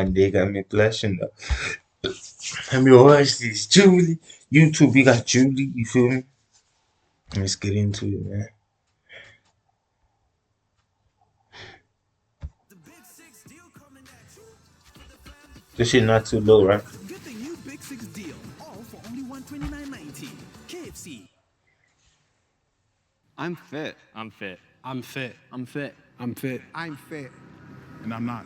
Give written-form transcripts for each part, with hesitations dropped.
man, they got me blushing though. Let me watch this. Jubilee. YouTube, we got Jubilee, you feel me? Let's get into it, man. This shit not too low, right? Get the new Big Six deal, all for only $129.90. KFC. I'm fit. I'm fit. I'm fit. I'm fit. I'm fit. I'm fit. And I'm not.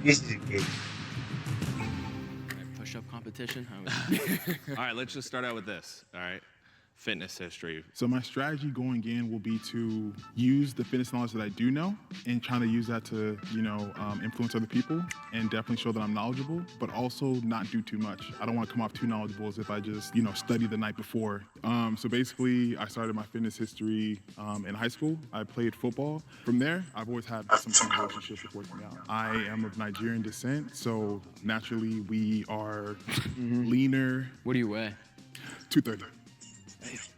This is good. Push-up competition. All right, let's just start out with this. All right, fitness history. So my strategy going in will be to use the fitness knowledge that I do know and trying to use that to, influence other people and definitely show that I'm knowledgeable, but also not do too much. I don't want to come off too knowledgeable as if I just, studied the night before. So basically, I started my fitness history in high school. I played football. From there, I've always had some kind of relationship with working out. I am of Nigerian descent, so naturally we are leaner. What do you weigh? 230.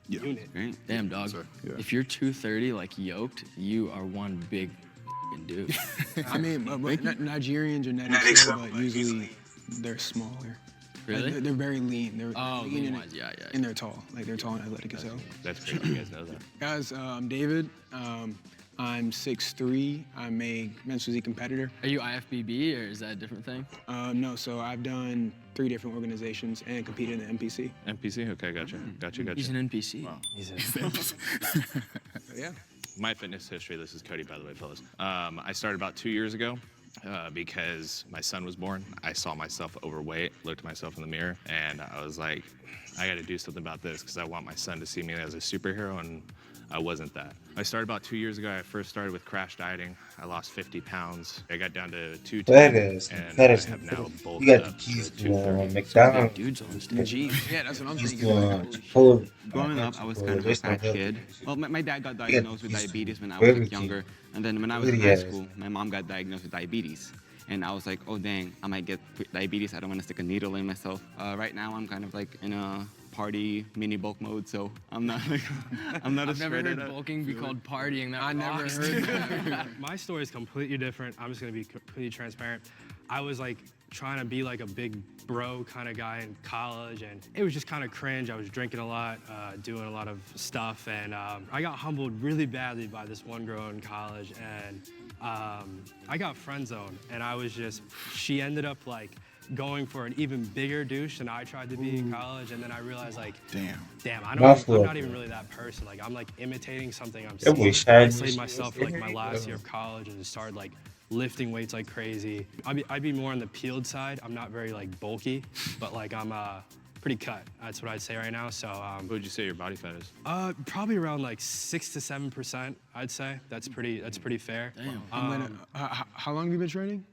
Yeah. Right? Damn, dog. Sorry, yeah. If you're 230, like yoked, you are one big dude. I mean, Nigerians are genetics, but usually they're smaller. Really? Like, they're very lean. They're lean lean-wise, yeah. And they're tall. Like they're tall and athletic as hell. That's crazy. You guys know that. Guys, I'm David. I'm 6'3". I'm a men's physique competitor. Are you IFBB or is that a different thing? No, so I've done 3 different organizations and competed in the NPC. NPC? Okay, gotcha. He's an NPC. Wow. He's an Yeah. My fitness history, this is Cody, by the way, fellas. I started about 2 years ago because my son was born. I saw myself overweight, looked at myself in the mirror, and I was like, I gotta do something about this because I want my son to see me as a superhero, and I wasn't that. I started about 2 years ago. I first started with crash dieting. I lost 50 pounds. I got down to 210, and I have now bulked You got the up keys to to 230. McDonald's. dudes on stage. Yeah, that's what I'm Keys thinking. to Chipotle. Growing up, I was kind of a fat kid. Well, my dad got diagnosed with diabetes when I was like, younger. And then when I was in high school, my mom got diagnosed with diabetes. And I was like, oh, dang, I might get diabetes. I don't want to stick a needle in myself. Right now, I'm kind of like in a party mini bulk mode, so I'm not like, I'm not I've never heard up. bulking be called partying. That I never rocks. heard that. My story is completely different. I'm just gonna be completely transparent. I was like trying to be like a big bro kind of guy in college, and it was just kind of cringe. I was drinking a lot, doing a lot of stuff, and I got humbled really badly by this one girl in college, and I got friend zoned, and she ended up like going for an even bigger douche than I tried to be in college, and then I realized like, damn, I'm not even really that person. Like I'm like imitating something I'm seeing. I isolated myself for like my last year of college and just started like lifting weights like crazy. I'd be more on the peeled side. I'm not very like bulky, but like I'm pretty cut. That's what I'd say right now. So What would you say your body fat is? probably around like 6 to 7%. I'd say that's pretty fair. Damn. How long have you been training?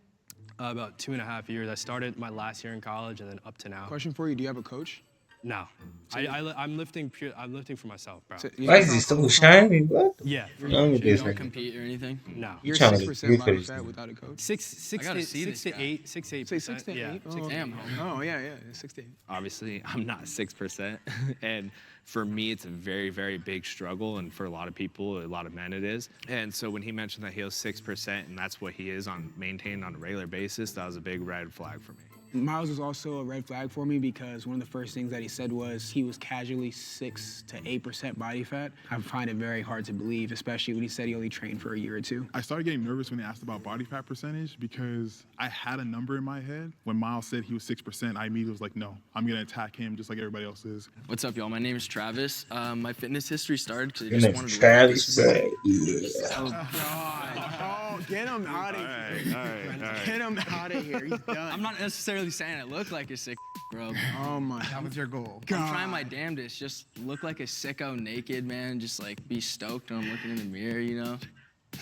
About 2.5 years. I started my last year in college and then up to now. Question for you: do you have a coach? No, I'm lifting for myself, bro. Why is he so shiny? What? Yeah. Wrong with You this don't nigga? compete or anything? No. You're trying to 6% body get fat without a coach. Six I gotta see six this to guy. 8, 6 to 8%. Say 6 to 8. Yeah. Oh, Damn, homie. Oh yeah, 6 to 8. Obviously, I'm not 6%. And for me, it's a very, very big struggle. And for a lot of people, a lot of men, it is. And so when he mentioned that he was 6% and that's what he is maintained on a regular basis, that was a big red flag for me. Miles was also a red flag for me because one of the first things that he said was he was casually 6 to 8% body fat. I find it very hard to believe, especially when he said he only trained for a year or two. I started getting nervous when he asked about body fat percentage because I had a number in my head. When Miles said he was 6%, I immediately was like, no, I'm gonna attack him just like everybody else is. What's up, y'all? My name is Travis. My fitness history started because I Your just name's wanted to Travis, bro. Yeah. Oh, God. Oh, get him out of here. All right. Get him out of here. He's done. I'm not necessarily saying I look like a sick bro. Oh, my. That was your goal. I'm trying my damnedest. Just look like a sicko naked, man. Just like be stoked when I'm looking in the mirror, you know?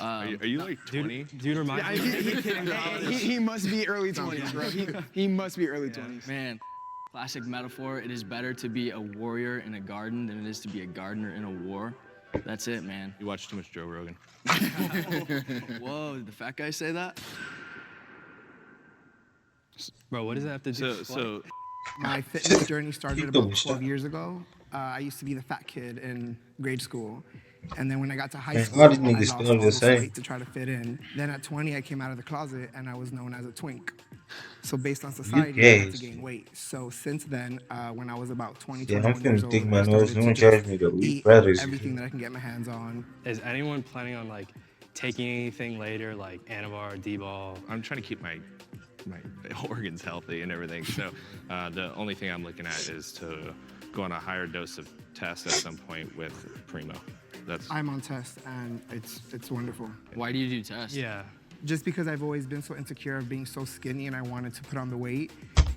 Are you like 20? Dude reminds me. He must be early 20s, bro. He must be early 20s. Man, classic metaphor. It is better to be a warrior in a garden than it is to be a gardener in a war. That's it, man. You watch too much Joe Rogan. Whoa, did the fat guy say that? Bro, what does that have to do? So My fitness journey started Keep about going, 12 shut years ago. I used to be the fat kid in grade school. And then when I got to high Man, school, all these I niggas lost smell all the this same. weight to try to fit in. Then at 20, I came out of the closet and I was known as a twink. So based on You society, I had gay to gain shit. weight. So since then, when I was about 20, Shit, I'm 21 years finna dig old, my I nose. started to Don't just charge me to eat eat brothers. everything that I can get my hands on. Is anyone planning on like taking anything later, like Anavar, D-ball? I'm trying to keep my organs healthy and everything. So the only thing I'm looking at is to go on a higher dose of test at some point with Primo. I'm on test and it's wonderful. Why do you do tests? Yeah. Just because I've always been so insecure of being so skinny and I wanted to put on the weight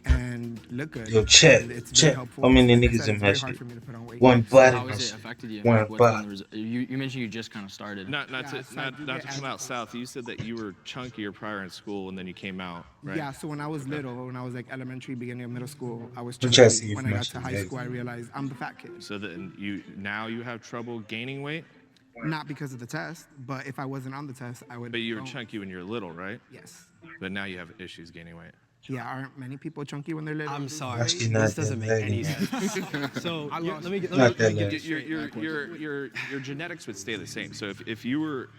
and look good. Yo, check, And it's very check. helpful. How many Like I niggas said, in it's my very hard shit? for me to put on weight. One So body. How has it affected you? One Like, what's been body. the you mentioned you just kind of started. Not Yeah, to so I do not get to come out south. You said that you were chunkier prior in school and then you came out, right? Yeah, so when I was little, when I was like elementary, beginning of middle school, I was I'm trying to see chunky. if When I my got shit to high is school, I realized I'm the fat kid. So then you have trouble gaining weight, Not because of the test, but if I wasn't on the test, I would. but you were chunky when you were little, right? Yes. But now you have issues gaining weight. Yeah, aren't many people chunky when they're little? I'm sorry. Actually, not This doesn't that make lady, any man. sense. So let me get Not that this lady. straight. Your genetics would stay the same. So if you were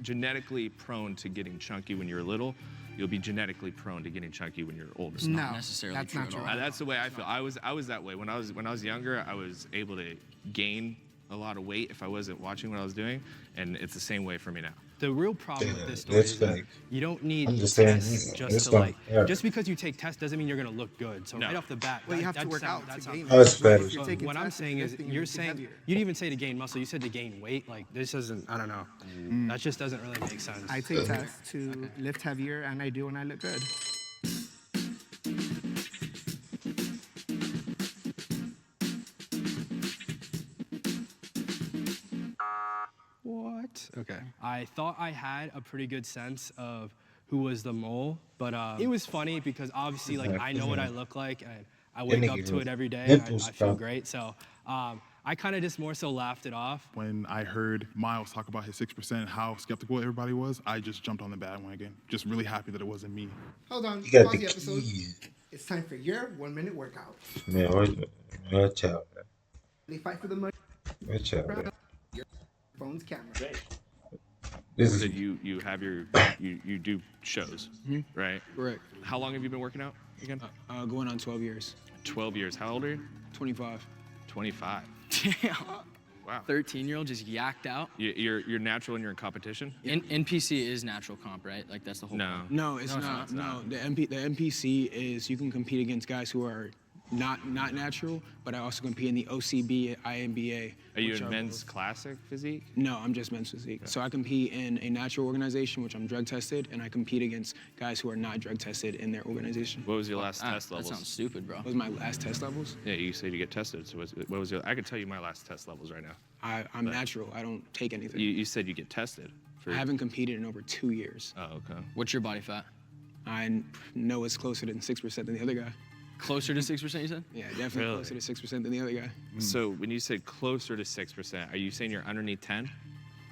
genetically prone to getting chunky when you're little, you'll be genetically prone to getting chunky when you're older. No, not necessarily that's true not at true. all. That's the way I feel. I was that way when I was younger. I was able to gain a lot of weight if I wasn't watching what I was doing, and it's the same way for me now. The real problem Yeah, with this story that's is that fake. you don't need I'm just saying, tests you know, just it's to not like. fair. Just because you take tests doesn't mean you're gonna look good. So No. right off the bat, Well, you have that to work sound- out that to sounds- gain Oh, it's weight. better. If you're So taking what I'm tests and saying is, lifting, you're you'll be saying heavier. you didn't even say to gain muscle. You said to gain weight. Like this doesn't. I don't know. That just doesn't really make sense. I take tests to lift heavier, and I do, and I look good. What? Okay. I thought I had a pretty good sense of who was the mole, but it was funny because obviously, like, I know what I look like, and I wake up to it every day. And I feel great. So I kind of just more so laughed it off. When I heard Miles talk about his 6%, how skeptical everybody was, I just jumped on the bandwagon. Just really happy that it wasn't me. Hold on. You got Pause the the episode. keys. It's time for your 1 minute workout. Man, watch out, man. They fight for the money. Watch out, man. Phone's camera. This So is you have you do shows, right? Correct. How long have you been working out again? Going on 12 years. 12 years. How old are you? 25. 25. Damn. Wow. 13-year-old just yacked out. You're natural and you're in competition? NPC is natural comp, right? Like that's the whole. No. point. No, it's not. No, the NPC is you can compete against guys who are not natural, but I also compete in the OCB, INBA. Are you which in men's both- classic physique? No, I'm just men's physique. So I compete in a natural organization, which I'm drug tested, and I compete against guys who are not drug tested in their organization. What was your last test That levels? sounds stupid, bro. What was my last test levels? Yeah, you said you get tested. So what was your? I could tell you my last test levels right now. I'm natural. I don't take anything. You said you get tested. I haven't competed in over 2 years. Oh, okay. What's your body fat? I know it's closer than 6% than the other guy. Closer to 6%, you said? Yeah, definitely Really? closer to 6% than the other guy. So when you said closer to 6%, are you saying you're underneath 10?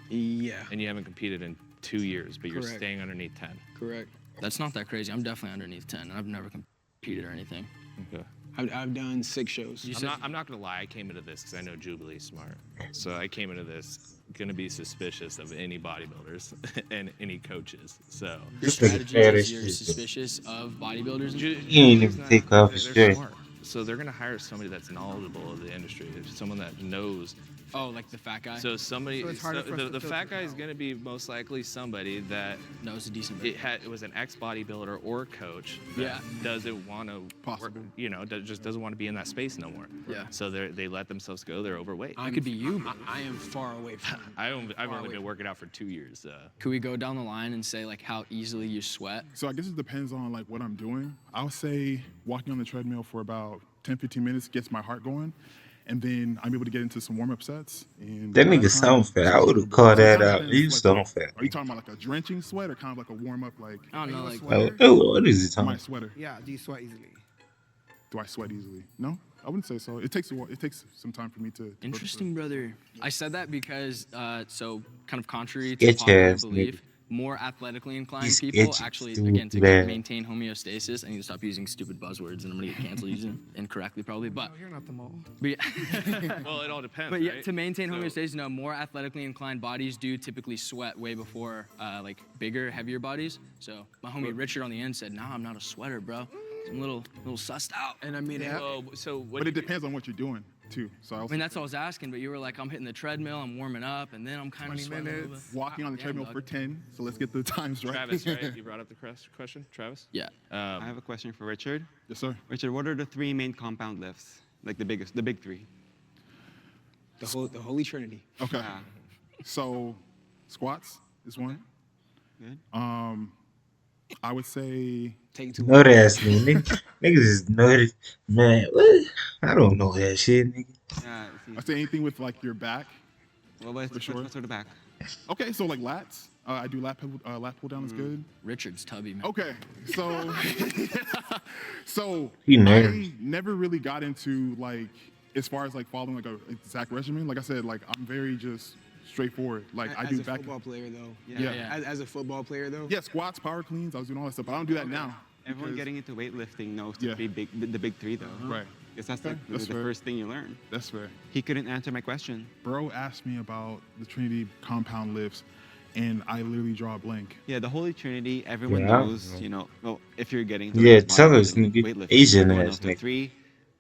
Yeah, And you haven't competed in 2 years, but you're Correct. staying underneath 10. correct. That's not that crazy. I'm definitely underneath 10. I've never competed or anything. Okay. I've done 6 shows. I'm not gonna lie. I came into this because I know Jubilee's smart. So I came into this gonna be suspicious of any bodybuilders and any coaches. So Your This nigga strategy fat is as you're shit. suspicious of bodybuilders. and Ju- shit? He ain't Jubilee's even not- take off his they're shirt. smart. So they're gonna hire somebody that's knowledgeable of the industry, someone that knows. Oh, like the fat guy So somebody, So it's harder for us the to fat filter guy is out. gonna be most likely somebody that knows a decent it bit. was an ex-bodybuilder or coach that Yeah. doesn't want to Possible. just doesn't want to be in that space no more. Yeah. So they let themselves go. They're overweight. I could be you, but I am far away from it. I've only been working out for 2 years. could we go down the line and say like how easily you sweat? So I guess it depends on like what I'm doing. I'll say walking on the treadmill for about 10, 15 minutes gets my heart going. And then I'm able to get into some warm-up sets. And That by nigga time, sound fat. I sweat a would've little bit. called So it that kinda out. depends, You like, sound fat. Are you talking about like a drenching sweat or kind of like a warm-up like I don't know, like What is he am I talking? a sweater? Yeah, do you sweat easily? Do I sweat easily? No, I wouldn't say so. It takes some time for me to interesting, brother. I said that because so kind of contrary to Sketch popular ass belief, more athletically inclined These people edges, actually, dude, again, to man. maintain homeostasis. I need to stop using stupid buzzwords, and I'm gonna get canceled using incorrectly probably. But No, you're not the mole. but yeah. Well, it all depends. But yeah, right? to maintain So- homeostasis, no, more athletically inclined bodies do typically sweat way before like bigger, heavier bodies. So my homie Richard on the end said, "Nah, I'm not a sweater, bro. I'm a little sussed out." And I mean, Well, so what But do it you- depends on what you're doing too. So I I mean, that's all I was asking, but you were like, I'm hitting the treadmill, I'm warming up, and then I'm kind of 20 sweating a little minutes. bit. walking on the Damn, treadmill dog. for 10. So let's get the times right. Travis, right? You brought up the question, Travis. Yeah. I have a question for Richard. Yes, sir. Richard, what are the 3 main compound lifts? Like the big 3. the Holy Trinity. Okay. Yeah. So squats is one. Good. I would say Taking too long. Nut ass nigga. Niggas is nutty. Man, what? I don't know that shit, nigga. Yeah. See, I'd say anything with like your back. what's for sure. what's the back? Okay, so like lats. I do lat pull down is good. Richard's tubby, man. Okay, so so He I nervous. never really got into like as far as like following like a exact regimen. Like I said, like I'm very just straightforward. Like I As do a back. football player, though. Yeah. As a football player, though. Yeah, squats, power cleans. I was doing all that stuff, but I don't do that now. Everyone because- getting into weightlifting knows Yeah. the big 3 though. Right. Because that's Okay, like that's the fair. first thing you learn. That's fair. He couldn't answer my question. Bro asked me about the Trinity compound lifts, and I literally draw a blank. Yeah, the Holy Trinity, everyone Yeah. knows, you know, well, if you're getting to Yeah, like tell us, bodybuilding, nigga. weightlifting, Asian everyone ass knows the nigga. 3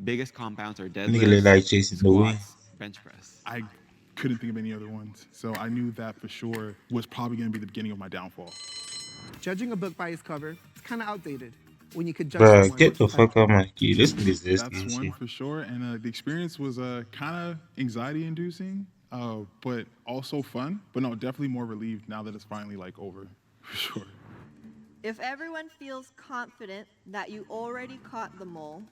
biggest compounds are Nigga look deadlifts, like Jason Louis. squats, bench press. I couldn't think of any other ones, so I knew that for sure was probably going to be the beginning of my downfall. Judging a book by its cover, it's kind of outdated. When you could judge Bruh, someone get the by- fuck out my key. This nigga's this That's shit. one for sure, and the experience was kind of anxiety-inducing, but also fun. But no, definitely more relieved now that it's finally like over, for sure. If everyone feels confident that you already caught the mole,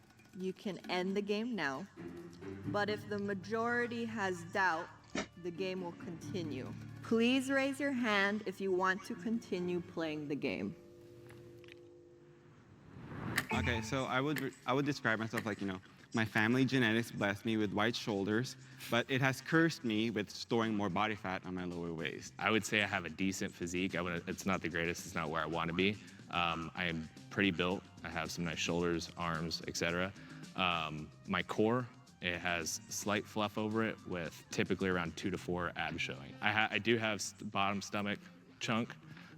you can end the game now. But if the majority has doubt, the game will continue. Please raise your hand if you want to continue playing the game. Okay, so I would describe myself like, you know, my family genetics blessed me with wide shoulders, but it has cursed me with storing more body fat on my lower waist. I would say I have a decent physique. It's not the greatest. It's not where I want to be. I am pretty built. I have some nice shoulders, arms, etc. My core, it has slight fluff over it with typically around 2 to 4 abs showing. I do have bottom stomach chunk,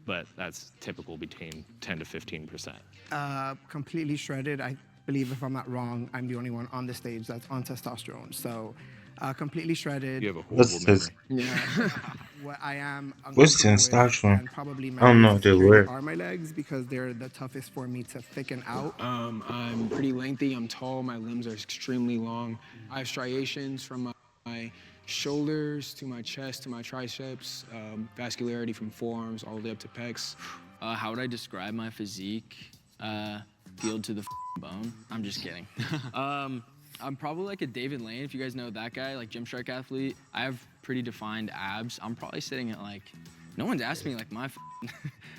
but that's typical between 10 to 15%. Completely shredded. I believe, if I'm not wrong, I'm the only one on the stage that's on testosterone. So, completely shredded. You have a What's horrible this? memory. Yeah. What I am What's uncomfortable with, testosterone? and probably my I don't know least what that security word. are my legs because they're the toughest for me to thicken out. I'm pretty lengthy. I'm tall. My limbs are extremely long. I have striations from my shoulders to my chest to my triceps, vascularity from forearms all the way up to pecs. How would I describe my physique? Peeled to the bone. I'm just kidding. I'm probably like a David Lane, if you guys know that guy, like Gymshark athlete. I have pretty defined abs. I'm probably sitting at like, no one's asked me like my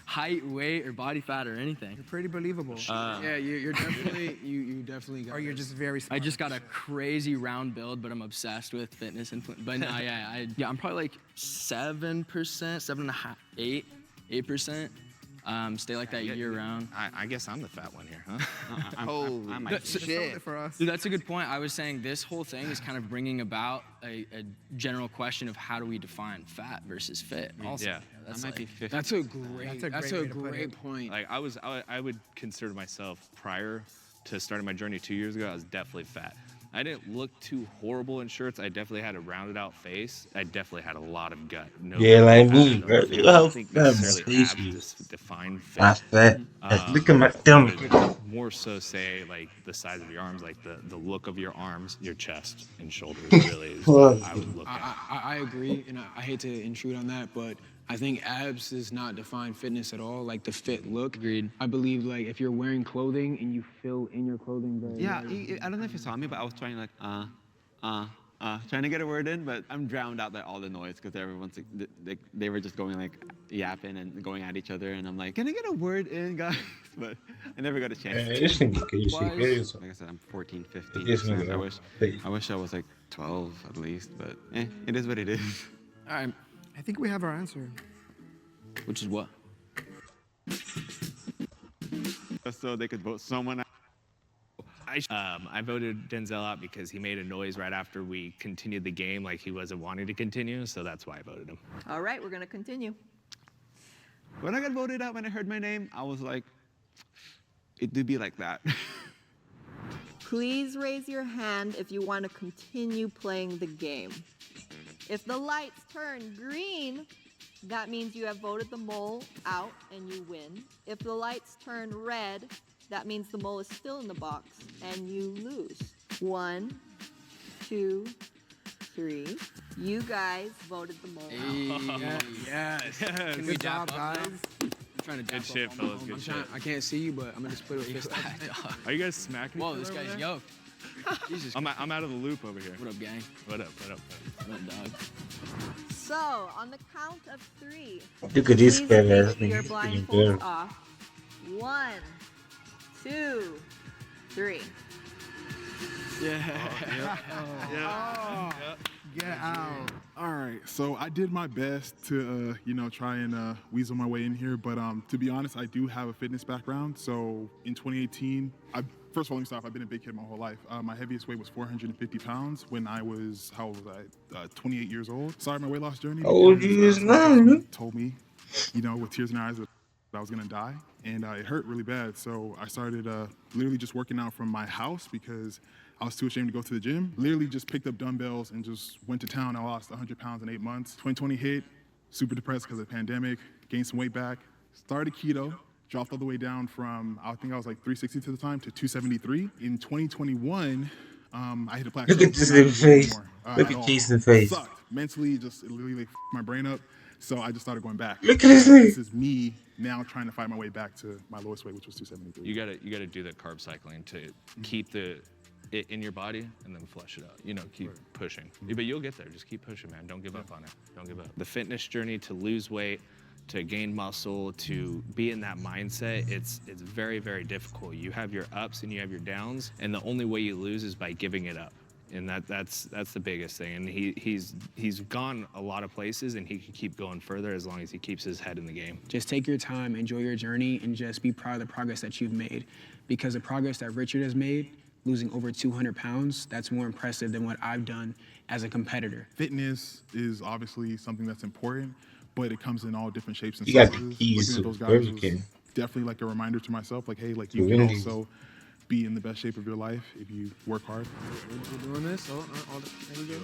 height, weight, or body fat or anything. You're pretty believable. Yeah, you're definitely you definitely got. Or you're just very smart. I just got a crazy round build, but I'm obsessed with fitness and but no, yeah, I'm probably like 7%, 7.5%, 8%. Stay like that year round. I guess I'm the fat one here, huh? I might Just hold it for us. Dude, that's a good point. I was saying this whole thing is kind of bringing about a general question of how do we define fat versus fit. Also, Yeah. I might be 50. That's a great. That's a great way to put great it. point. Like I would consider myself prior to starting my journey 2 years ago, I was definitely fat. I didn't look too horrible in shirts. I definitely had a rounded out face. I definitely had a lot of gut. No, Yeah, like I me, don't bro. think- You I how don't think fat my necessarily face abs is. define fit. Not fat. Look at my I stomach. would more so say like the size of your arms, like the look of your arms, your chest and shoulders really is what I would look at. I agree, and I hate to intrude on that, but I think abs does not define fitness at all. Like the fit look. Agreed. I believe like if you're wearing clothing and you feel in your clothing very Yeah, well, I don't know if you saw me, but I was trying like, trying to get a word in, but I'm drowned out by all the noise because everyone's like, they were just going like yapping and going at each other, and I'm like, can I get a word in, guys? But I never got a chance. Man, this nigga crazy. Crazy. Like I said, I'm 14, This 15%. nigga I wish I was like 12 at least, but it is what it is. All right, I think we have our answer. which is what? so they could vote someone out. I voted Denzel out because he made a noise right after we continued the game, like he wasn't wanting to continue, so that's why I voted him. All right, we're going to continue. When I got voted out, when I heard my name, I was like, it did be like that. Please raise your hand if you want to continue playing the game. If the lights turn green, that means you have voted the mole out and you win. If the lights turn red, that means the mole is still in the box and you lose. 1, 2, 3. You guys voted the mole out. Yes. Can we Good dap job, up, guys. though? I'm trying to dap Good shit, up fellas, good shit. I can't see you, but I'm gonna just put a fist up. Are you guys smacking Whoa, each this other guy's over there? yoked. Jesus. I'm out of the loop over here. What up, gang? What up? What up, dog? So, on the count of 3, Look at this please fella. take your He's getting blindfolds good. off. 1, 2, 3. Get out. All right, so I did my best to, try and weasel my way in here, but to be honest, I do have a fitness background. So in 2018, first of all, let me start off, I've been a big kid my whole life. My heaviest weight was 450 pounds when I was, 28 years old. Started my weight loss journey. How old because, you is my now? best told me, with tears in their eyes that I was gonna die, and it hurt really bad. So I started literally just working out from my house because I was too ashamed to go to the gym. Literally just picked up dumbbells and just went to town. I lost 100 pounds in 8 months. 2020 hit, super depressed because of the pandemic, gained some weight back, started keto, dropped all the way down from, I think I was like 360 to the time, to 273. In 2021, I hit a plateau. Look at this Not in able the to do it face. anymore, Look at at all. Jason's face. Sucked. Mentally, just it literally f***ed my brain up. So I just started going back. Look at his This face. is me now trying to fight my way back to my lowest weight, which was 273. You gotta do the carb cycling to keep it in your body and then flush it out. Keep pushing. Yeah, but you'll get there. Just keep pushing, man. Don't give up on it. Don't give up. The fitness journey to lose weight, to gain muscle, to be in that mindset, it's very, very difficult. You have your ups and you have your downs, and the only way you lose is by giving it up. And that's the biggest thing. And he's gone a lot of places, and he can keep going further as long as he keeps his head in the game. Just take your time, enjoy your journey, and just be proud of the progress that you've made. Because the progress that Richard has made, losing over 200 pounds, that's more impressive than what I've done as a competitor. Fitness is obviously something that's important, but it comes in all different shapes and You got sizes. the keys Looking at to those guys everything. was definitely like a reminder to myself, like, hey, like you can Jubilee. also be in the best shape of your life if you work hard. We're doing this. There we go.